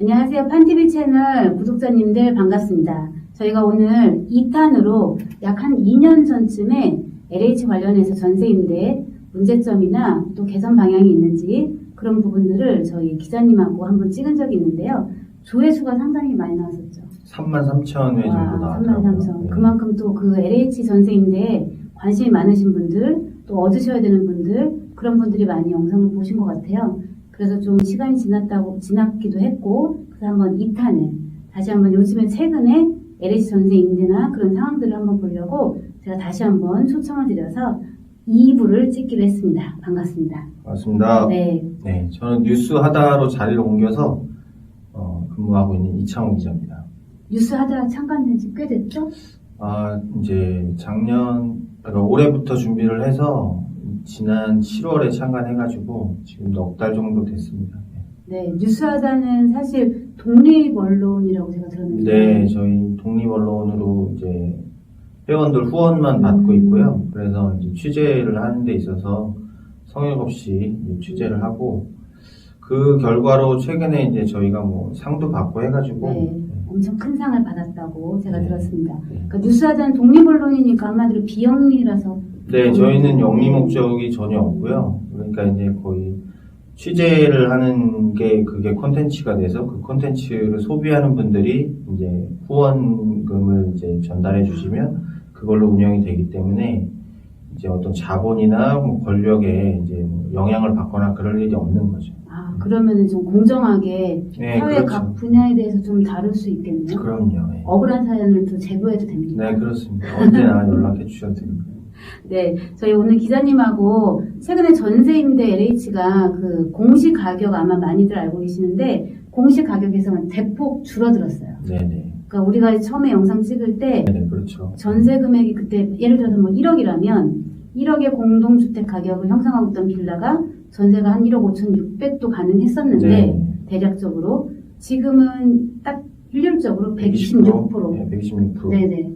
안녕하세요. 판TV 채널 구독자님들 반갑습니다. 저희가 오늘 2탄으로 약 한 2년 전쯤에 LH 관련해서 전세임대 문제점이나 또 개선 방향이 있는지 그런 부분들을 저희 기자님하고 한번 찍은 적이 있는데요. 조회수가 상당히 많이 나왔었죠. 33,000회 정도 나왔더라고요. 33,000. 네. 그만큼 또 그 LH 전세임대에 관심이 많으신 분들, 또 얻으셔야 되는 분들, 그런 분들이 많이 영상을 보신 것 같아요. 그래서 좀 시간이 지났기도 했고, 그래서 한번 2탄을 다시 한번 요즘에 최근에 LH 전세 임대나 그런 상황들을 한번 보려고 제가 다시 한번 초청을 드려서 2부를 찍기로 했습니다. 반갑습니다. 반갑습니다. 네. 네, 저는 뉴스 하다로 자리를 옮겨서 근무하고 있는 이창호 기자입니다. 뉴스 하다가 참관된 지 꽤 됐죠? 이제 그러니까 올해부터 준비를 해서 지난 7월에 참관해가지고 지금 넉 달 정도 됐습니다. 네, 뉴스 하다는 사실 독립 언론이라고 제가 들었는데. 네, 저희 독립 언론으로 이제 회원들 후원만 받고 있고요. 그래서 이제 취재를 하는 데 있어서 성역 없이 취재를 하고 그 결과로 최근에 이제 저희가 뭐 상도 받고 해가지고 네, 엄청 큰 상을 받았다고 제가 네. 들었습니다. 그러니까 뉴스 하다는 독립 언론이니까 한마디로 비영리라서. 네, 저희는 영리 목적이 전혀 없고요. 그러니까 이제 거의 취재를 하는 게 그게 콘텐츠가 돼서 그 콘텐츠를 소비하는 분들이 이제 후원금을 이제 전달해 주시면 그걸로 운영이 되기 때문에 이제 어떤 자본이나 뭐 권력에 이제 영향을 받거나 그럴 일이 없는 거죠. 그러면은 좀 공정하게 네, 사회 그렇죠. 각 분야에 대해서 좀 다룰 수 있겠네요. 그럼요. 네. 억울한 사연을 또 제보해도 됩니다. 네, 그렇습니다. 언제나 연락해 주셔도 됩니다. 네, 저희 오늘 기자님하고 최근에 전세임대 LH가 그 공시 가격 아마 많이들 알고 계시는데 공시 가격에서는 대폭 줄어들었어요. 네네. 그러니까 우리가 처음에 영상 찍을 때 네, 그렇죠. 전세 금액이 그때 예를 들어서 뭐 1억이라면 1억의 공동주택 가격을 형성하고 있던 빌라가 전세가 한 1억 5,600도 가능했었는데 네. 대략적으로 지금은 딱 일률적으로 126%. 네, 126%. 네네.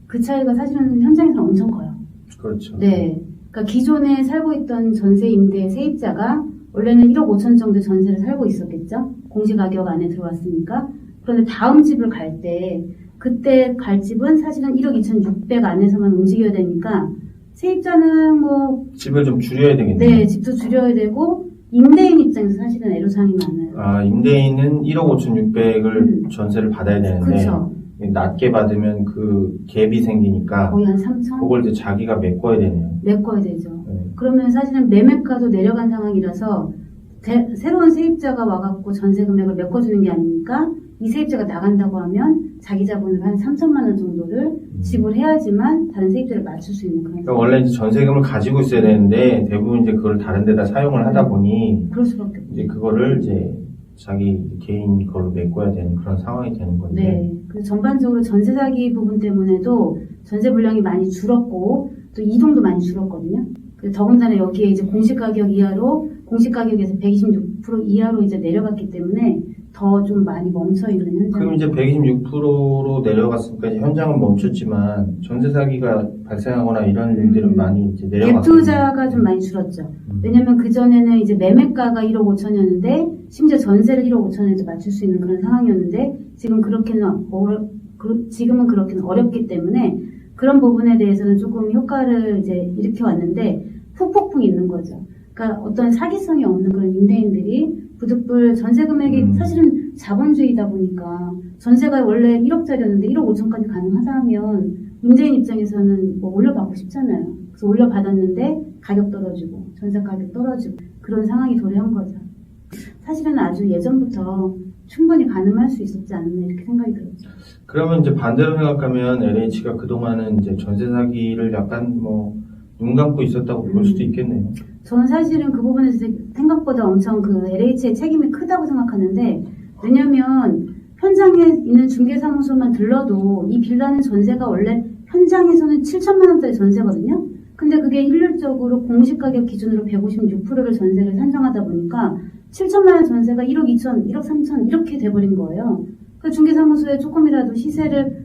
그 차이가 사실은 현장에서 엄청 커요. 그렇죠. 네. 그러니까 기존에 살고 있던 전세 임대 세입자가 원래는 1억 5천 정도 전세를 살고 있었겠죠. 공시가격 안에 들어왔으니까. 그런데 다음 집을 갈 때 그때 갈 집은 사실은 1억 2,600 안에서만 움직여야 되니까 세입자는 뭐 집을 좀 줄여야 되겠네요. 네, 집도 줄여야 되고 임대인 입장에서 사실은 애로사항이 많아요. 임대인은 1억 5,600을 전세를 받아야 되는데 그렇죠. 낮게 받으면 그 갭이 생기니까 거의 한 3천? 그걸 이제 자기가 메꿔야 되네요. 메꿔야 되죠. 네. 그러면 사실은 매매가도 내려간 상황이라서 새로운 세입자가 와갖고 전세 금액을 메꿔주는 게 아니니까 이 세입자가 나간다고 하면 자기 자본을 한 3천만 원 정도를 지불해야지만 다른 세입자를 맞출 수 있는 그런. 그러니까 원래 이제 전세금을 가지고 있어야 되는데 대부분 이제 그걸 다른 데다 사용을 하다 보니 그럴 수밖에 없죠. 이제 그거를 이제 자기 개인 걸로 메꿔야 되는 그런 상황이 되는 건데. 네. 그래서 전반적으로 전세 사기 부분 때문에도 전세 물량이 많이 줄었고 또 이동도 많이 줄었거든요. 더군다나 여기에 이제 공시가격에서 126% 이하로 이제 내려갔기 때문에 더 좀 많이 멈춰 있는 현상. 그럼 이제 126%로 내려갔으니까 이제 현장은 멈췄지만 전세 사기가 발생하거나 이런 일들은 많이 이제 내려갔거든요. 갭 투자가 좀 많이 줄었죠. 왜냐면 그전에는 이제 매매가가 1억 5천이었는데 심지어 전세를 1억 5천에도 맞출 수 있는 그런 상황이었는데 지금은 그렇게는 어렵기 때문에 그런 부분에 대해서는 조금 효과를 이제 일으켜 왔는데 후폭풍이 있는 거죠. 그러니까 어떤 사기성이 없는 그런 임대인들이 부득불 전세 금액이 사실은 자본주의다 보니까 전세가 원래 1억짜리였는데 1억 5천까지 가능하다면 임대인 입장에서는 뭐 올려받고 싶잖아요. 그래서 올려받았는데 가격 떨어지고 전세 가격 떨어지고 그런 상황이 도래한 거죠. 사실은 아주 예전부터 충분히 가능할 수 있었지 않나 이렇게 생각이 들었죠. 그러면 이제 반대로 생각하면 LH가 그동안은 이제 전세 사기를 약간 눈 감고 있었다고 볼 수도 있겠네요. 저는 사실은 그 부분에서 생각보다 엄청 그 LH의 책임이 크다고 생각하는데 왜냐면 현장에 있는 중개사무소만 들러도 이 빌라는 전세가 원래 현장에서는 7천만 원짜리 전세거든요. 근데 그게 일률적으로 공시가격 기준으로 156%를 전세를 산정하다 보니까 7천만 원 전세가 1억 2천, 1억 3천 이렇게 돼버린 거예요. 그 중개사무소에 조금이라도 시세를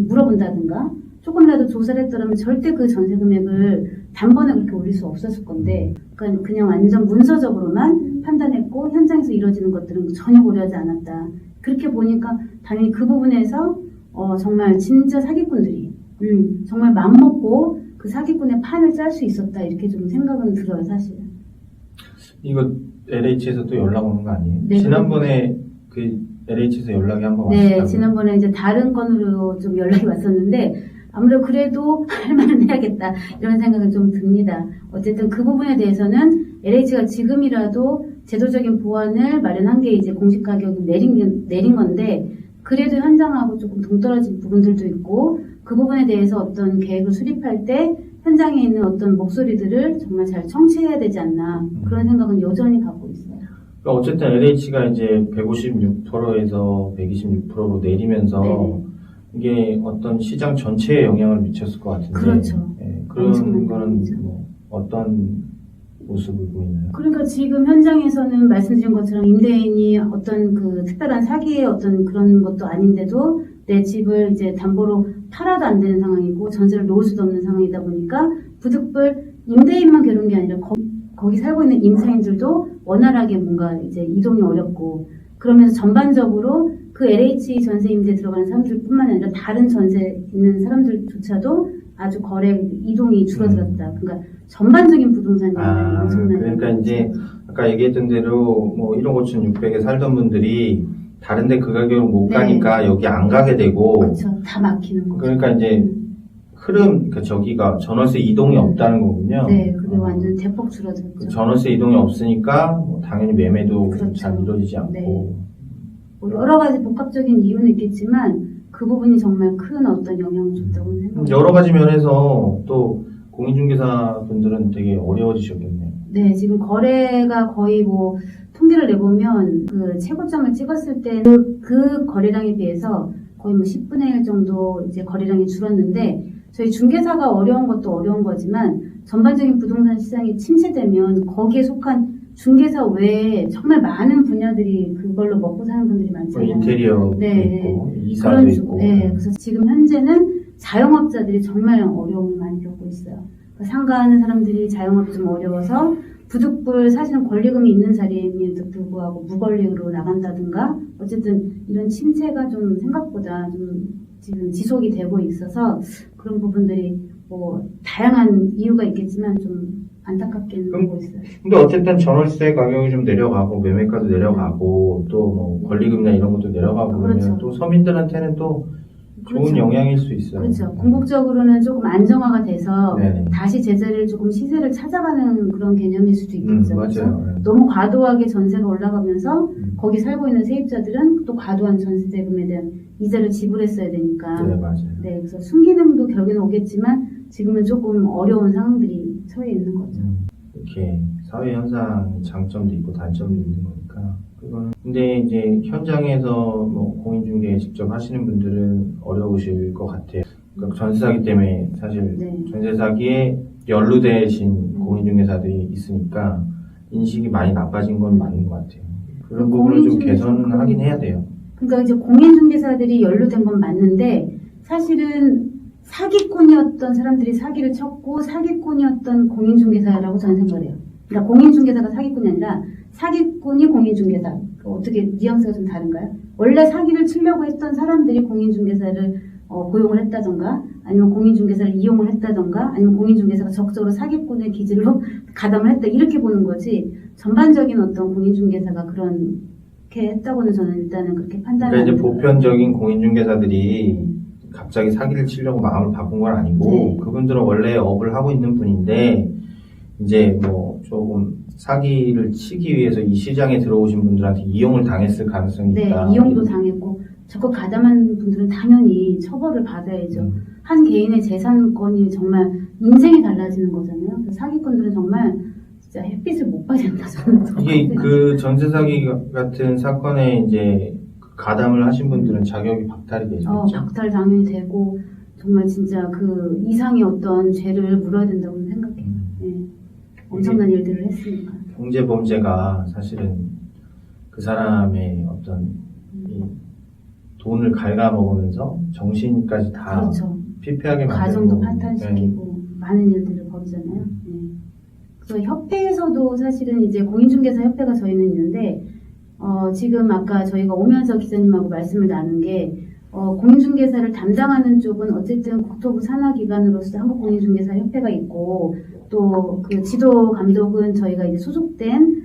물어본다든가 조금이라도 조사를 했더라면 절대 그 전세 금액을 단번에 그렇게 올릴 수 없었을 건데 그냥 완전 문서적으로만 판단했고 현장에서 이루어지는 것들은 전혀 고려하지 않았다. 그렇게 보니까 당연히 그 부분에서 정말 진짜 사기꾼들이 정말 맘먹고 그 사기꾼의 판을 짤 수 있었다 이렇게 좀 생각은 들어요 사실은. 이거 LH에서 또 연락 오는 거 아니에요? 네, 지난번에 그 LH에서 연락이 한번 네, 왔었다고요? 지난번에 이제 다른 건으로 좀 연락이 왔었는데 아무래도 그래도 할 말은 해야겠다 이런 생각은 좀 듭니다. 어쨌든 그 부분에 대해서는 LH가 지금이라도 제도적인 보완을 마련한 게 이제 공시 가격을 내린 건데 그래도 현장하고 조금 동떨어진 부분들도 있고 그 부분에 대해서 어떤 계획을 수립할 때 현장에 있는 어떤 목소리들을 정말 잘 청취해야 되지 않나 그런 생각은 여전히 갖고 있어요. 그러니까 어쨌든 LH가 이제 156%에서 126%로 내리면서 네네. 이게 어떤 시장 전체에 영향을 미쳤을 것 같은데 그렇죠. 예, 그런 엄청난 거는 영향이죠. 뭐 어떤 모습을 보이나요? 그러니까 지금 현장에서는 말씀드린 것처럼 임대인이 어떤 그 특별한 사기의 어떤 그런 것도 아닌데도 내 집을 이제 담보로 팔아도 안 되는 상황이고 전세를 놓을 수도 없는 상황이다 보니까 부득불 임대인만 괴로운 게 아니라 거기 살고 있는 임차인들도 원활하게 뭔가 이제 이동이 어렵고 그러면서 전반적으로 그 LH 전세 임대 들어가는 사람들뿐만 아니라 다른 전세 있는 사람들조차도 아주 거래 이동이 줄어들었다. 그러니까 전반적인 부동산 영향이 엄청나요. 그러니까 이제 아까 얘기했던 대로 뭐 1억 5,600에 살던 분들이 다른데 그 가격을 못 네. 가니까 여기 안 가게 되고 그렇죠. 다 막히는 거죠. 그러니까 이제 흐름, 그러니까 저기가 전월세 이동이 없다는 거군요. 네, 그게 완전 대폭 줄어들었죠. 그 전월세 이동이 없으니까 뭐 당연히 매매도 그렇죠. 잘 이루어지지 않고. 네. 뭐 여러 가지 복합적인 이유는 있겠지만 그 부분이 정말 큰 어떤 영향을 줬다고 생각합니다. 여러 가지 면에서 또 공인중개사 분들은 되게 어려워지셨겠네요. 네, 지금 거래가 거의 뭐 통계를 내보면 그 최고점을 찍었을 때 그 거래량에 비해서 거의 뭐 10분의 1 정도 이제 거래량이 줄었는데 저희 중개사가 어려운 것도 어려운 거지만 전반적인 부동산 시장이 침체되면 거기에 속한 중개사 외에 정말 많은 분야들이 그걸로 먹고 사는 분들이 뭐 많잖아요. 인테리어도 네. 있고 이사도 있고. 네, 그래서 지금 현재는 자영업자들이 정말 어려움을 많이 겪고 있어요. 그러니까 상가하는 사람들이 자영업이 좀 어려워서 부득불 사실은 권리금이 있는 자리임에도 불구하고 무권리로 나간다든가 어쨌든 이런 침체가 좀 생각보다 좀 지금 지속이 되고 있어서 그런 부분들이 뭐 다양한 이유가 있겠지만 좀 안타깝게는 보고 있어요. 근데 어쨌든 전월세 가격이 좀 내려가고 매매가도 내려가고 또 뭐 권리금이나 이런 것도 내려가고 그러면 그렇죠. 또 서민들한테는 또 좋은 그렇죠. 영향일 수 있어요. 그렇죠. 궁극적으로는 조금 안정화가 돼서 네네. 다시 제자리를 조금 시세를 찾아가는 그런 개념일 수도 있겠죠. 그렇죠? 맞아요. 네. 너무 과도하게 전세가 올라가면서 음. 거기 살고 있는 세입자들은 또 과도한 전세 대금에 대한 이자를 지불했어야 되니까. 네, 맞아요. 네, 그래서 순기능도 결국에는 오겠지만 지금은 조금 어려운 상황들이 처해 있는 거죠. 이렇게 사회 현상 장점도 있고 단점도 있는 거니까 그거는 근데 이제 현장에서 뭐 공인중개 직접 하시는 분들은 어려우실 것 같아요. 그러니까 전세 사기 때문에 사실 네. 전세 사기에 연루되신 공인중개사들이 있으니까 인식이 많이 나빠진 건 맞는 것 같아요. 그런 그 부분을 좀 공인중개사- 개선을 하긴 해야 돼요. 그러니까 이제 공인중개사들이 연루된 건 맞는데 사실은 사기꾼이었던 사람들이 사기를 쳤고 사기꾼이었던 공인중개사라고 저는 생각을 해요. 그러니까 공인중개사가 사기꾼이 아니라 사기꾼이 공인중개사. 어떻게 뉘앙스가 좀 다른가요? 원래 사기를 치려고 했던 사람들이 공인중개사를 고용을 했다던가 아니면 공인중개사를 이용을 했다던가 아니면 공인중개사가 적극적으로 사기꾼의 기질로 가담을 했다 이렇게 보는 거지 전반적인 어떤 공인중개사가 그렇게 했다고는 저는 일단은 그렇게 판단을 그러니까 이제 안 해요. 보편적인 공인중개사들이 갑자기 사기를 치려고 마음을 바꾼 건 아니고 네. 그분들은 원래 업을 하고 있는 분인데 이제 뭐 조금 사기를 치기 위해서 이 시장에 들어오신 분들한테 이용을 당했을 가능성이 네, 있다. 이용도 당했고 적극 가담한 분들은 당연히 처벌을 받아야죠. 한 개인의 재산권이 정말 인생이 달라지는 거잖아요. 그래서 사기꾼들은 정말 진짜 햇빛을 못 받는다 저는. 이게 그 전세 사기 같은 사건에 이제 가담을 하신 분들은 자격이 박탈이 되죠. 박탈 당연히 되고 정말 진짜 그 이상의 어떤 죄를 물어야 된다고 생각해요. 네. 엄청난 일들을 했으니까. 경제 범죄가 사실은 그 사람의 어떤 이 돈을 갉아먹으면서 정신까지 다 그렇죠. 피폐하게 만드는 가정도 거거든요. 파탄시키고 많은 일들을 벌이잖아요. 네. 그래서 협회에서도 사실은 이제 공인중개사 협회가 저희는 있는데 지금 아까 저희가 오면서 기자님하고 말씀을 나눈 게 공인중개사를 담당하는 쪽은 어쨌든 국토부 산하기관으로서 한국공인중개사협회가 있고 또 그 지도 감독은 저희가 이제 소속된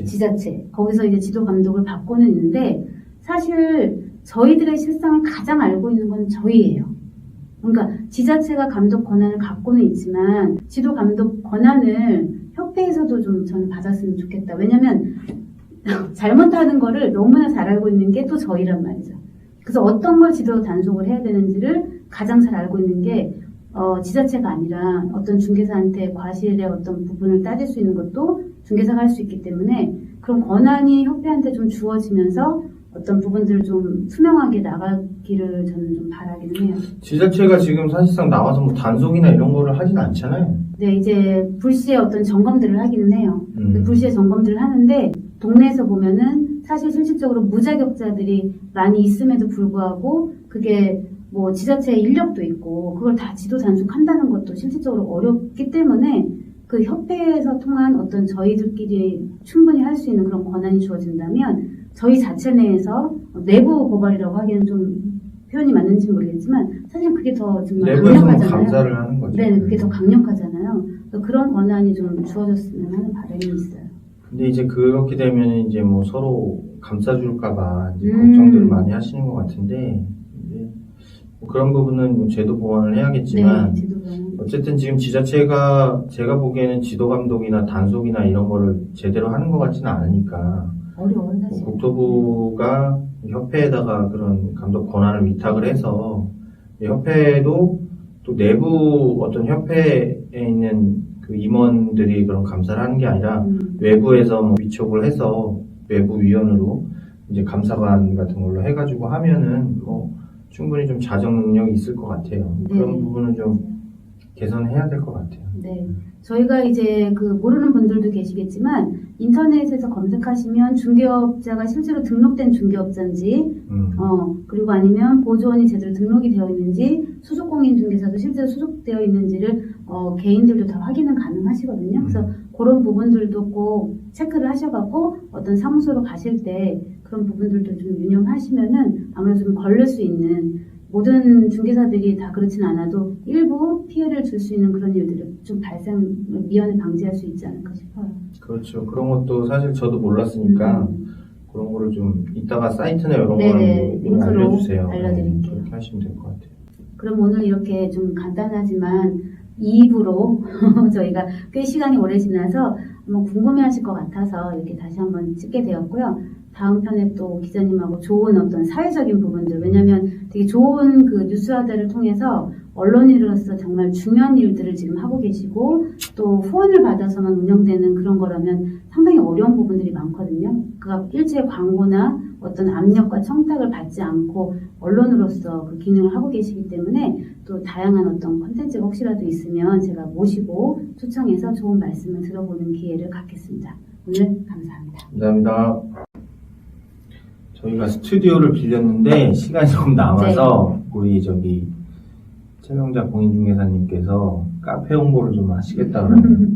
지자체 거기서 이제 지도 감독을 받고는 있는데 사실 저희들의 실상을 가장 알고 있는 건 저희예요. 그러니까 지자체가 감독 권한을 갖고는 있지만 지도 감독 권한을 협회에서도 좀 저는 받았으면 좋겠다. 왜냐면 잘못하는 거를 너무나 잘 알고 있는 게 또 저희란 말이죠. 그래서 어떤 걸 지도 단속을 해야 되는지를 가장 잘 알고 있는 게 지자체가 아니라 어떤 중개사한테 과실의 어떤 부분을 따질 수 있는 것도 중개사가 할 수 있기 때문에 그런 권한이 협회한테 좀 주어지면서 어떤 부분들을 좀 투명하게 나가기를 저는 좀 바라기는 해요. 지자체가 지금 사실상 나와서 뭐 단속이나 이런 거를 하진 않잖아요. 네, 이제 불시에 어떤 점검들을 하기는 해요. 불시에 점검들을 하는데 동네에서 보면은 사실 실질적으로 무자격자들이 많이 있음에도 불구하고 그게 뭐 지자체의 인력도 있고 그걸 다 지도 단속한다는 것도 실질적으로 어렵기 때문에 그 협회에서 통한 어떤 저희들끼리 충분히 할 수 있는 그런 권한이 주어진다면 저희 자체 내에서 내부 고발이라고 하기는 좀 표현이 맞는지 모르겠지만 사실 그게 더 정말 내부에서는 강력하잖아요. 감사를 하는 거죠. 네, 그게 더 강력하잖아요. 그런 권한이 좀 주어졌으면 하는 바람이 있어요. 근데 이제 그렇게 되면 이제 뭐 서로 감싸줄까봐 이제 걱정들을 많이 하시는 것 같은데 이제 뭐 그런 부분은 뭐 제도 보완을 해야겠지만 네, 어쨌든 지금 지자체가 제가 보기에는 지도 감독이나 단속이나 이런 거를 제대로 하는 것 같지는 않으니까 어려워요, 사실. 국토부가 협회에다가 그런 감독 권한을 위탁을 해서 협회도 또 내부 어떤 협회에 있는 그 임원들이 그런 감사를 하는 게 아니라 외부에서 뭐 위촉을 해서 외부 위원으로 이제 감사관 같은 걸로 해가지고 하면은 뭐 충분히 좀 자정 능력이 있을 것 같아요. 네. 그런 부분은 좀 개선해야 될 것 같아요. 네. 저희가 이제 그 모르는 분들도 계시겠지만 인터넷에서 검색하시면 중개업자가 실제로 등록된 중개업자인지 그리고 아니면 보조원이 제대로 등록이 되어 있는지 소속공인중개사도 실제로 소속되어 있는지를 개인들도 다 확인은 가능하시거든요. 그래서 그런 부분들도 꼭 체크를 하셔갖고 어떤 사무소로 가실 때 그런 부분들도 좀 유념하시면은 아무래도 좀 걸릴 수 있는 모든 중개사들이 다 그렇진 않아도 일부 피해를 줄 수 있는 그런 일들을 좀 미연에 방지할 수 있지 않을까 싶어요. 그렇죠. 그런 것도 사실 저도 몰랐으니까 그런 거를 좀 이따가 사이트나 이런 거를 좀 알려주세요. 알려드릴게요. 그렇게 하시면 될 것 같아요. 그럼 오늘 이렇게 좀 간단하지만 2부로 저희가 꽤 시간이 오래 지나서 한번 궁금해하실 것 같아서 이렇게 다시 한번 찍게 되었고요. 다음 편에 또 기자님하고 좋은 어떤 사회적인 부분들, 왜냐면 되게 좋은 그 뉴스화들을 통해서 언론인으로서 정말 중요한 일들을 지금 하고 계시고 또 후원을 받아서만 운영되는 그런 거라면 상당히 어려운 부분들이 많거든요. 그러니까 일체 광고나 어떤 압력과 청탁을 받지 않고 언론으로서 그 기능을 하고 계시기 때문에 또 다양한 어떤 콘텐츠가 혹시라도 있으면 제가 모시고 초청해서 좋은 말씀을 들어보는 기회를 갖겠습니다. 오늘 감사합니다. 감사합니다. 저희가 스튜디오를 빌렸는데 시간이 조금 남아서 우리 최명자 공인중개사님께서 카페 홍보를 좀 하시겠다 그러네요.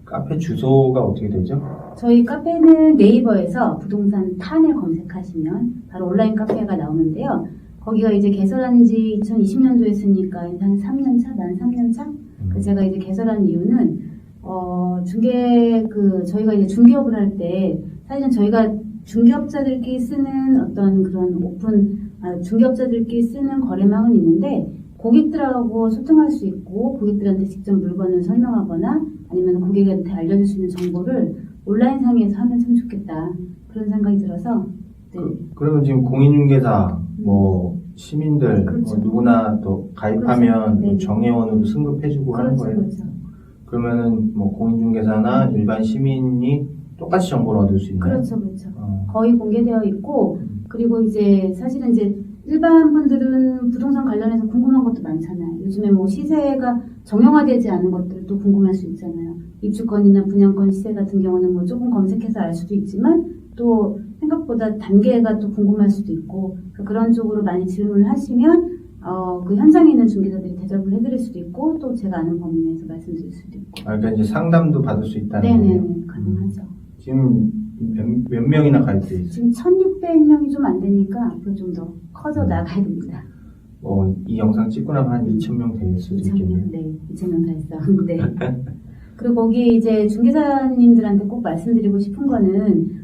카페 주소가 어떻게 되죠? 저희 카페는 네이버에서 부동산 탄을 검색하시면 바로 온라인 카페가 나오는데요. 거기가 이제 개설한 지 2020년도에 했으니까 한 3년 차? 만 3년 차? 제가 이제 개설한 이유는 저희가 이제 중개업을 할 때 사실은 저희가 중개업자들끼리 쓰는 어떤 그런 중개업자들끼리 쓰는 거래망은 있는데 고객들하고 소통할 수 있고 고객들한테 직접 물건을 설명하거나 아니면 고객한테 알려줄 수 있는 정보를 온라인 상에서 하면 참 좋겠다 그런 생각이 들어서 네. 그러면 지금 공인중개사 시민들 그렇죠. 누구나 또 가입하면 그렇죠. 네. 정회원으로 승급해주고 하는 거예요. 그렇죠. 그러면은 공인중개사나 일반 시민이 똑같이 정보를 얻을 수 있나요? 그렇죠. 거의 공개되어 있고 그리고 이제 사실은 이제 일반 분들은 부동산 관련해서 궁금한 것도 많잖아요. 요즘에 시세가 정형화되지 않은 것들도 궁금할 수 있잖아요. 입주권이나 분양권 시세 같은 경우는 조금 검색해서 알 수도 있지만 또 생각보다 단계가 또 궁금할 수도 있고 그런 쪽으로 많이 질문을 하시면 그 현장에 있는 중개사들이 대답을 해드릴 수도 있고 또 제가 아는 범위 내에서 말씀드릴 수도 있고. 그러니까 이제 상담도 받을 수 있다는 네네 거예요? 가능하죠. 지금 몇 명이나 가입돼 있어요? 지금 1,600명이 좀 안 되니까 앞으로 좀 더 커져 나가야 됩니다. 이 영상 찍고 나면 한 2,000명 될 수도 있겠네요. 2,000명, 네, 2,000명 달성. 네. 그리고 거기 이제 중개사님들한테 꼭 말씀드리고 싶은 거는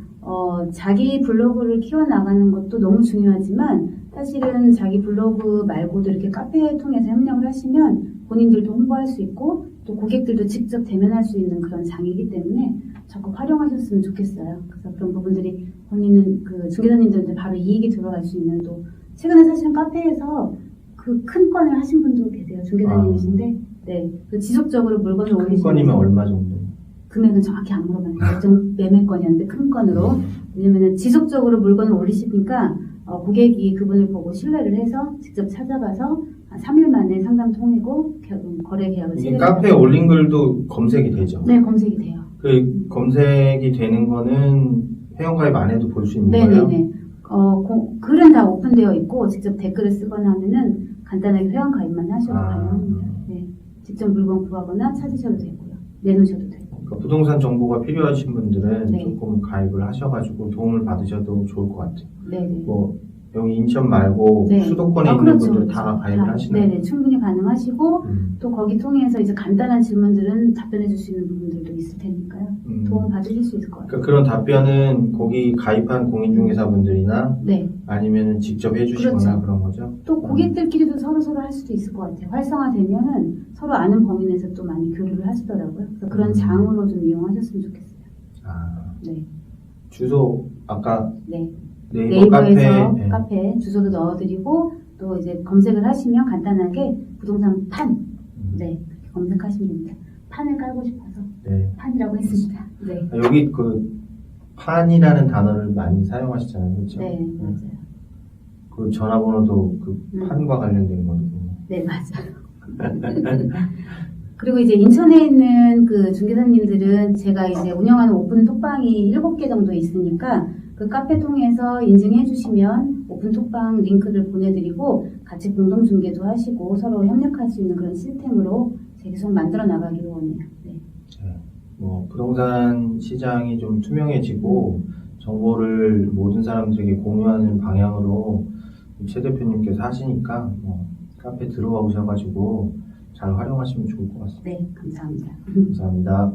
자기 블로그를 키워나가는 것도 너무 중요하지만 사실은 자기 블로그 말고도 이렇게 카페 통해서 협력을 하시면 본인들도 홍보할 수 있고 또 고객들도 직접 대면할 수 있는 그런 장이기 때문에 적극 활용하셨으면 좋겠어요. 그래서 그런 부분들이 본인은 그 중개사님들한테 바로 이익이 들어갈 수 있는 또 최근에 사실은 카페에서 그 큰 건을 하신 분도 계세요. 중개사님이신데 네, 그 지속적으로 물건을 큰 올리시면서 건이면 얼마 정도? 금액은 정확히 안 물어봤는데 좀 매매건이었는데 큰 건으로 왜냐면은 지속적으로 물건을 올리시니까 고객이 그분을 보고 신뢰를 해서 직접 찾아가서 한 3일 만에 상담 통이고 거래 계약을 이게 체결해요. 카페에 올린 글도 검색이 되죠? 네, 검색이 돼요. 그 검색이 되는 거는 회원가입 안 해도 볼 수 있는 거예요? 네네네. 글은 다 오픈되어 있고 직접 댓글을 쓰거나 하면은 간단하게 회원 가입만 하셔도 가능합니다. 네, 직접 물건 구하거나 찾으셔도 되고요. 내놓으셔도 되고. 그러니까 부동산 정보가 필요하신 분들은 네. 조금 가입을 하셔가지고 도움을 받으셔도 좋을 것 같아요. 네네. 여기 인천 말고 네. 수도권에 있는 그렇죠, 분들 그렇죠. 다 가입을 하시나요? 네네, 충분히 가능하시고 또 거기 통해서 이제 간단한 질문들은 답변해 줄 수 있는 부분들도 있을 테니까요. 도움 받으실 수 있을 것 같아요. 그러니까 그런 답변은 거기 가입한 공인중개사분들이나 네. 아니면 직접 해주시거나 그렇죠. 그런 거죠? 또 고객들끼리도 서로 할 수도 있을 것 같아요. 활성화되면은 서로 아는 범위 내에서 또 많이 교류를 하시더라고요. 그래서 그런 장으로 좀 이용하셨으면 좋겠어요. 네. 주소 아까 네. 네이버 네이버에서 카페 카페 주소도 넣어드리고 또 이제 검색을 하시면 간단하게 부동산 판 네, 그렇게 검색하시면 됩니다. 판을 깔고 싶어서 네. 판이라고 했습니다. 네. 여기 그 판이라는 단어를 많이 사용하시잖아요, 그렇죠? 네, 맞아요. 그 전화번호도 그 판과 관련된 거고. 네, 맞아요. 그리고 이제 인천에 있는 그 중개사님들은 제가 이제 운영하는 오픈 톡방이 7개 정도 있으니까 그 카페 통해서 인증해 주시면 오픈 톡방 링크를 보내드리고 같이 공동 중개도 하시고 서로 협력할 수 있는 그런 시스템으로 계속 만들어 나가기로 원해요. 네. 부동산 시장이 좀 투명해지고 정보를 모든 사람들에게 공유하는 방향으로 최 대표님께서 하시니까 카페 들어와 오셔가지고 잘 활용하시면 좋을 것 같습니다. 네, 감사합니다. 감사합니다.